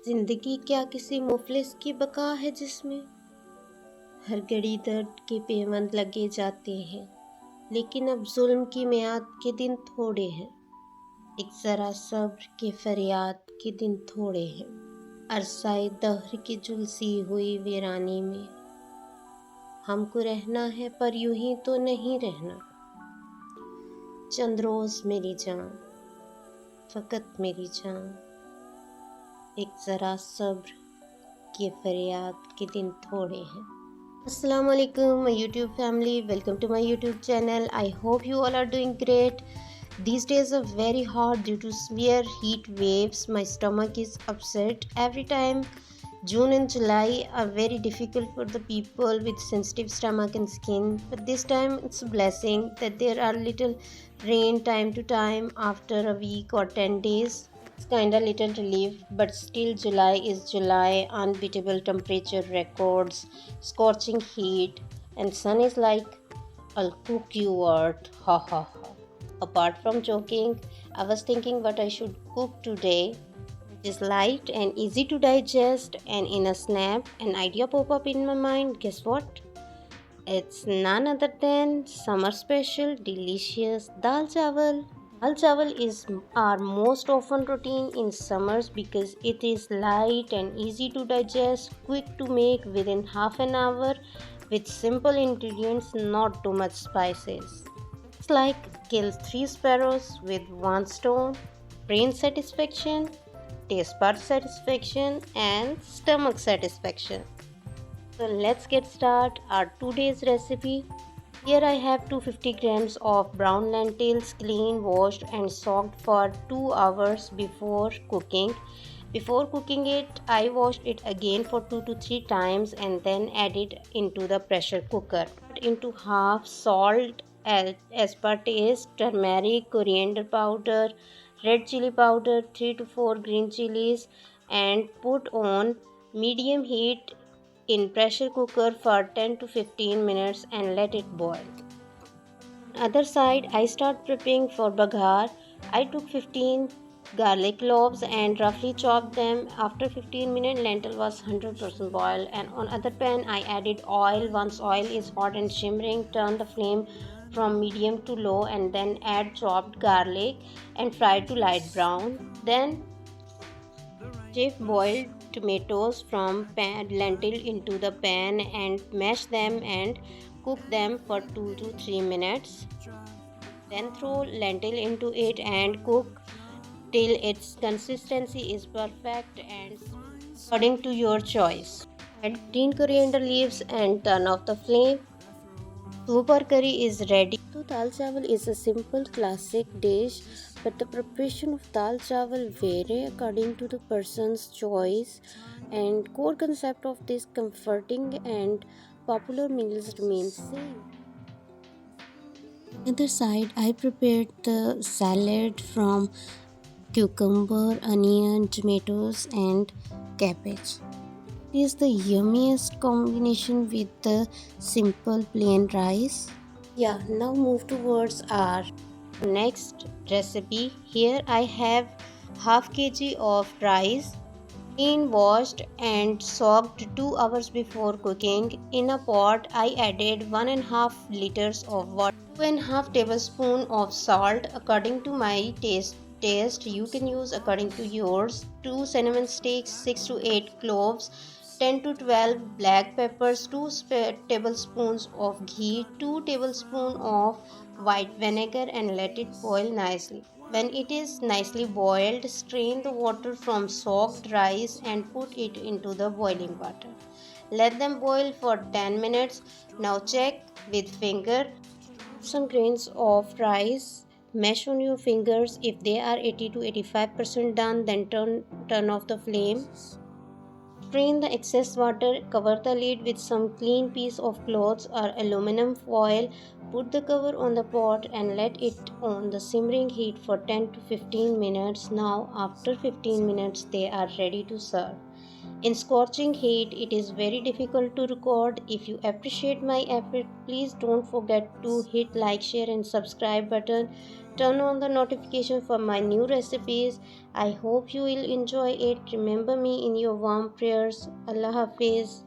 जिंदगी क्या किसी मुफलिस की बका है जिसमें हर घड़ी दर्द के पेवंद लगे जाते हैं, लेकिन अब जुल्म की मियाद के दिन थोड़े हैं। एक ज़रा सब्र के फरियाद के दिन थोड़े हैं। अरसाए दहर की झुलसी हुई वीरानी में हमको रहना है, पर यूं ही तो नहीं रहना। चंद रोज़ मेरी जान, फ़कत मेरी जान, एक ज़रा सब्र के फरियाद के दिन थोड़े हैं। Assalamu alaikum, my YouTube family. Welcome to my YouTube channel. I hope you all are doing great. These days are very hot due to severe heat waves. My stomach is upset every time. June and July are very difficult for the people with sensitive stomach and skin. But this time it's a blessing that there are little rain time to time after a week or 10 days. It's kinda little relief, but still July is July. Unbeatable temperature records, scorching heat, and sun is like, I'll cook you what? Ha ha ha. Apart from joking, I was thinking what I should cook today. It is light and easy to digest, and in a snap, an idea pop up in my mind. Guess what? It's none other than summer special, delicious dal chawal. Dal chawal is our most often routine in summers because it is light and easy to digest, quick to make within half an hour with simple ingredients, not too much spices. It's like kill three sparrows with one stone, brain satisfaction, taste bud satisfaction, and stomach satisfaction. So let's get started our today's recipe. Here I have 250 grams of brown lentils clean, washed and soaked for 2 hours before cooking. Before cooking it, I washed it again for 2 to 3 times and then added into the pressure cooker. Put into half salt as per taste, turmeric, coriander powder, red chili powder, 3 to 4 green chilies, and put on medium heat in pressure cooker for 10 to 15 minutes and let it boil. Other side, I start preparing for baghar. I took 15 garlic cloves and roughly chopped them. After 15 minutes, lentil was 100% boiled, and on other pan I added oil. Once oil is hot and shimmering, turn the flame from medium to low and then add chopped garlic and fry to light brown. Then shift boiled tomatoes from lentil into the pan and mash them and cook them for 2 to 3 minutes. Then throw lentil into it and cook till its consistency is perfect and according to your choice. Add green coriander leaves and turn off the flame. Soup or curry is ready. So dal chawal is a simple classic dish, but the preparation of dal chawal vary according to the person's choice, and core concept of this comforting and popular meals remains same. On the other side, I prepared the salad from cucumber, onion, tomatoes, and cabbage. It is the yummiest combination with the simple plain rice. Yeah, now move towards our next recipe. Here I have half kg of rice, clean washed and soaked 2 hours before cooking. In a pot I added 1.5 liters of water, 2.5 tablespoon of salt according to my taste. You can use according to yours. 2 cinnamon sticks, 6 to 8 cloves, 10 to 12 black peppers, 2 tablespoons of ghee, 2 tablespoons of white vinegar, and let it boil nicely. When it is nicely boiled, strain the water from soaked rice and put it into the boiling water. Let them boil for 10 minutes. Now check with finger. Some grains of rice, mash on your fingers. If they are 80 to 85% done, then turn off the flame. Strain the excess water, cover the lid with some clean piece of cloth or aluminum foil, put the cover on the pot and let it on the simmering heat for 10 to 15 minutes. Now after 15 minutes they are ready to serve. In scorching heat, it is very difficult to record. If you appreciate my effort, please don't forget to hit like, share and subscribe button. Turn on the notification for my new recipes. I hope you will enjoy it. Remember me in your warm prayers. Allah Hafiz.